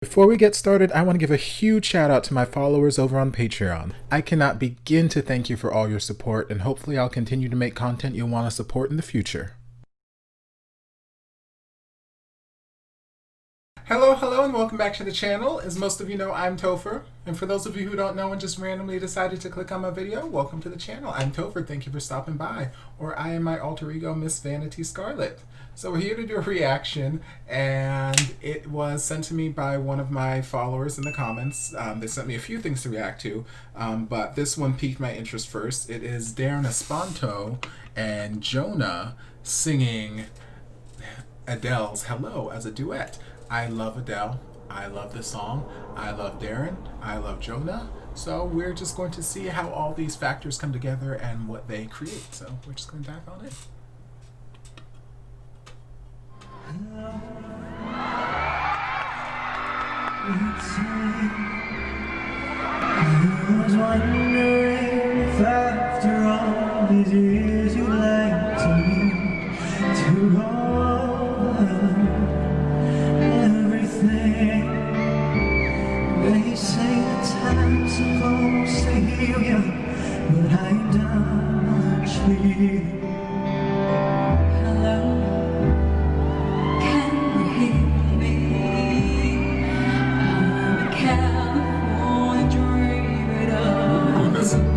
Before we get started, I want to give a huge shout out to my followers over on Patreon. I cannot begin to thank you for all your support, and hopefully I'll continue to make content you'll want to support in the future. Hello, and welcome back to the channel. As most of you know, I'm Topher. And for those of you who don't know and just randomly decided to click on my video, welcome to the channel. I'm Topher, thank you for stopping by. Or I am my alter ego, Miss Vanity Scarlet. So we're here to do a reaction, and it was sent to me by one of my followers in the comments. They sent me a few things to react to, but this one piqued my interest first. It is Darren Espanto and Jona singing Adele's Hello as a duet. I love Adele. I love this song. I love Darren. I love Jona. So we're just going to see how all these factors come together and what they create. So we're just going to dive on in. I was wondering if after all these years you'd like me to go everything. They say that time's supposed to heal you, but I ain't done much healing.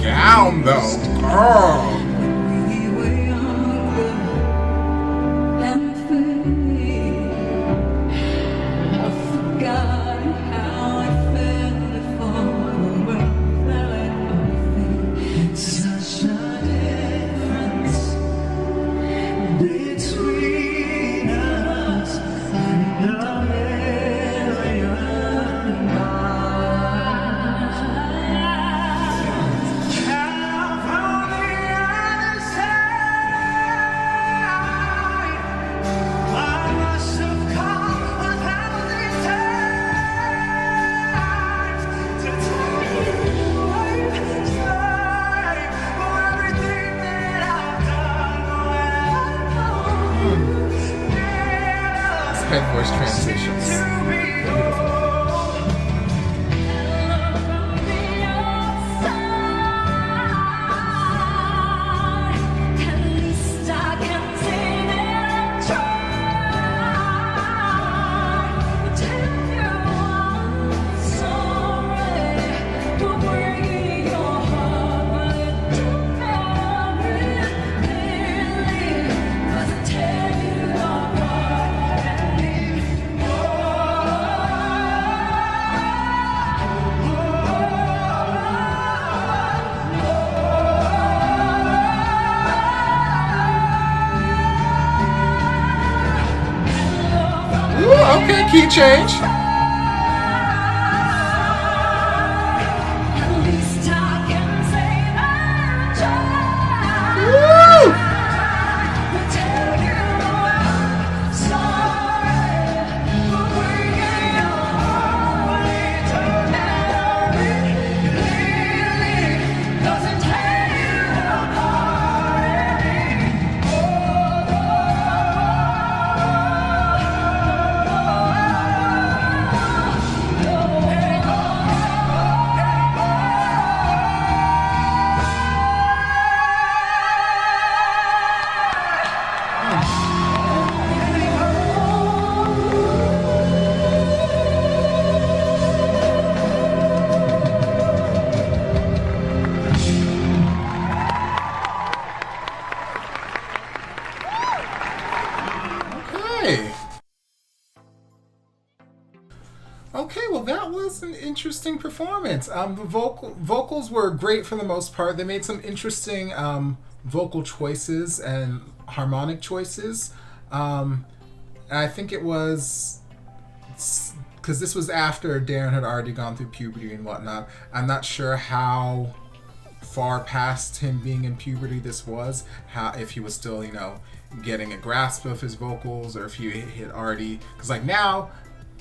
Down though, girl. Head voice transitions. Okay, key change. Okay, well that was an interesting performance. The vocals were great for the most part. They made some interesting vocal choices and harmonic choices. I think it was because this was after Darren had already gone through puberty and whatnot. I'm not sure how far past him being in puberty this was, if he was still, you know, getting a grasp of his vocals, or if he had already, because like now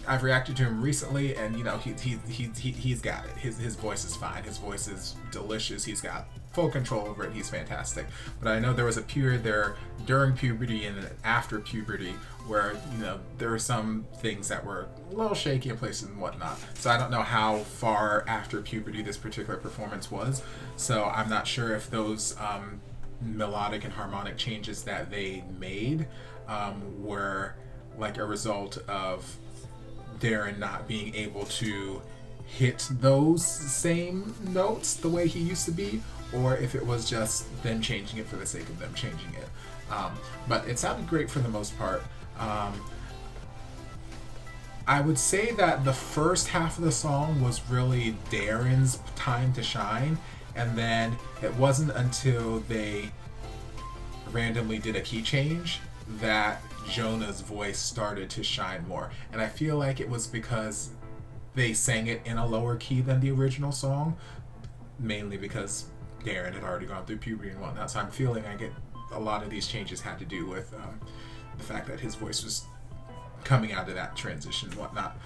I've reacted to him recently, and you know he's got it. His voice is fine. His voice is delicious. He's got full control over it. He's fantastic. But I know there was a period there during puberty and after puberty where, you know, there were some things that were a little shaky in places and whatnot. So I don't know how far after puberty this particular performance was. So I'm not sure if those melodic and harmonic changes that they made were like a result of Darren not being able to hit those same notes the way he used to be, or if it was just them changing it for the sake of them changing it. But it sounded great for the most part. I would say that the first half of the song was really Darren's time to shine, and then it wasn't until they randomly did a key change that Jona's voice started to shine more. And I feel like it was because they sang it in a lower key than the original song, mainly because Darren had already gone through puberty and whatnot. So I'm feeling a lot of these changes had to do with the fact that his voice was coming out of that transition and whatnot.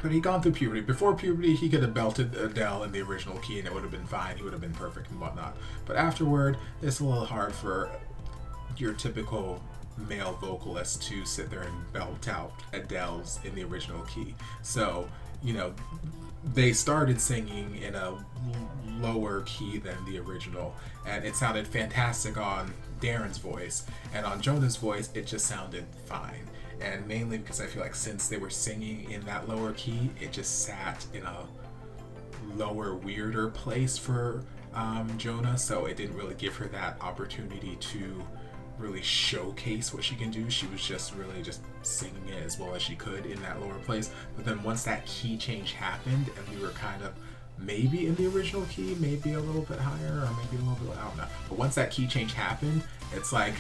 But he'd gone through puberty. Before puberty, he could have belted Adele in the original key and it would have been fine. He would have been perfect and whatnot. But afterward, it's a little hard for your typical male vocalist to sit there and belt out Adele's in the original key. So, you know, they started singing in a lower key than the original, and it sounded fantastic on Darren's voice, and on Jona's voice it just sounded fine. And mainly because I feel like since they were singing in that lower key, it just sat in a lower, weirder place for Jona, so it didn't really give her that opportunity to really showcase what she can do. She was just really just singing it as well as she could in that lower place. But then once that key change happened and we were kind of maybe in the original key, maybe a little bit higher, or maybe a little bit, I don't know. But once that key change happened, it's like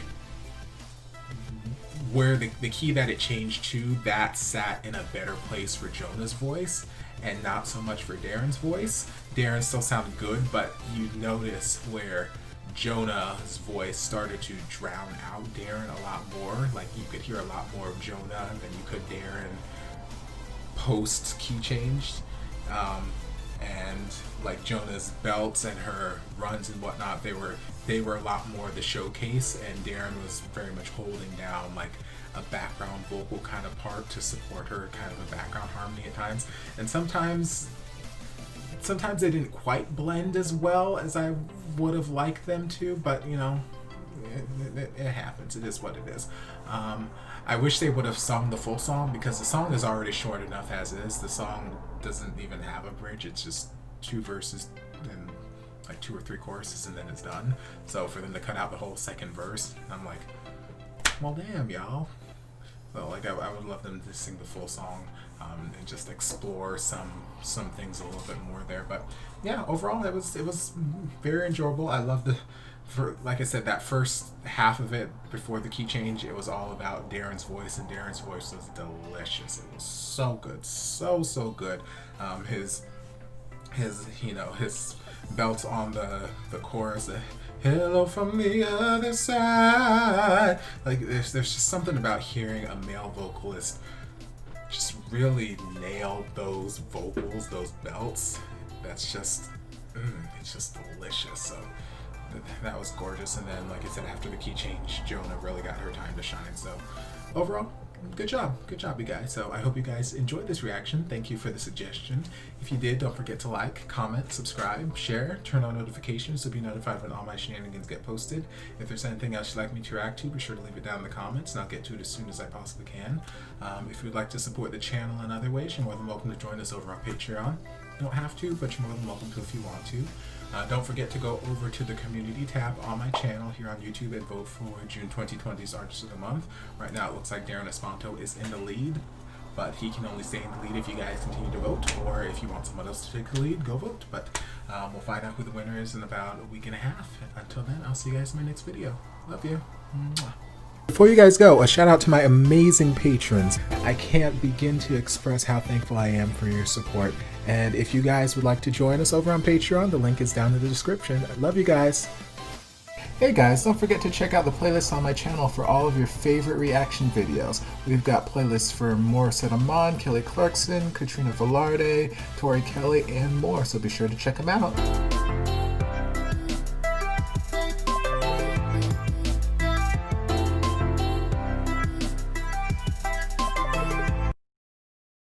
where the key that it changed to, that sat in a better place for Jona's voice and not so much for Darren's voice. Darren still sounded good, but you notice where Jona's voice started to drown out Darren a lot more. Like you could hear a lot more of Jona than you could Darren post key change. And like Jona's belts and her runs and whatnot, they were a lot more the showcase, and Darren was very much holding down like a background vocal kind of part to support her kind of a background harmony at times. And sometimes they didn't quite blend as well as I would have liked them to, but you know, it happens. It is what it is. I wish they would have sung the full song, because the song is already short enough as is. The song doesn't even have a bridge. It's just 2 verses and like 2 or 3 choruses, and then it's done. So for them to cut out the whole second verse, I'm like, well, damn, y'all. So like I would love them to sing the full song and just explore some things a little bit more there. But yeah, overall it was very enjoyable. I loved like I said, that first half of it before the key change, it was all about Darren's voice, and Darren's voice was delicious. It was so good, so good. His you know, his belts on the chorus, hello from the other side. Like there's just something about hearing a male vocalist just really nail those vocals, those belts. That's just it's just delicious. So that was gorgeous. And then like I said, after the key change, Jona really got her time to shine. So overall, good job you guys. So I hope you guys enjoyed this reaction. Thank you for the suggestion. If you did, don't forget to like, comment, subscribe, share, turn on notifications to be notified when all my shenanigans get posted. If there's anything else you'd like me to react to, be sure to leave it down in the comments and I'll get to it as soon as I possibly can. If you'd like to support the channel in other ways, you're more than welcome to join us over on Patreon. You don't have to, but you're more than welcome to if you want to. Don't forget to go over to the community tab on my channel here on YouTube and vote for June 2020's Artist of the Month. Right now it looks like Darren Espanto is in the lead, but he can only stay in the lead if you guys continue to vote, or if you want someone else to take the lead, go vote. But we'll find out who the winner is in about a week and a half. Until then, I'll see you guys in my next video. Love you. Mwah. Before you guys go, a shout out to my amazing patrons. I can't begin to express how thankful I am for your support. And if you guys would like to join us over on Patreon, the link is down in the description. I love you guys. Hey guys, don't forget to check out the playlist on my channel for all of your favorite reaction videos. We've got playlists for Morissette Amon, Kelly Clarkson, Katrina Velarde, Tori Kelly, and more, so be sure to check them out.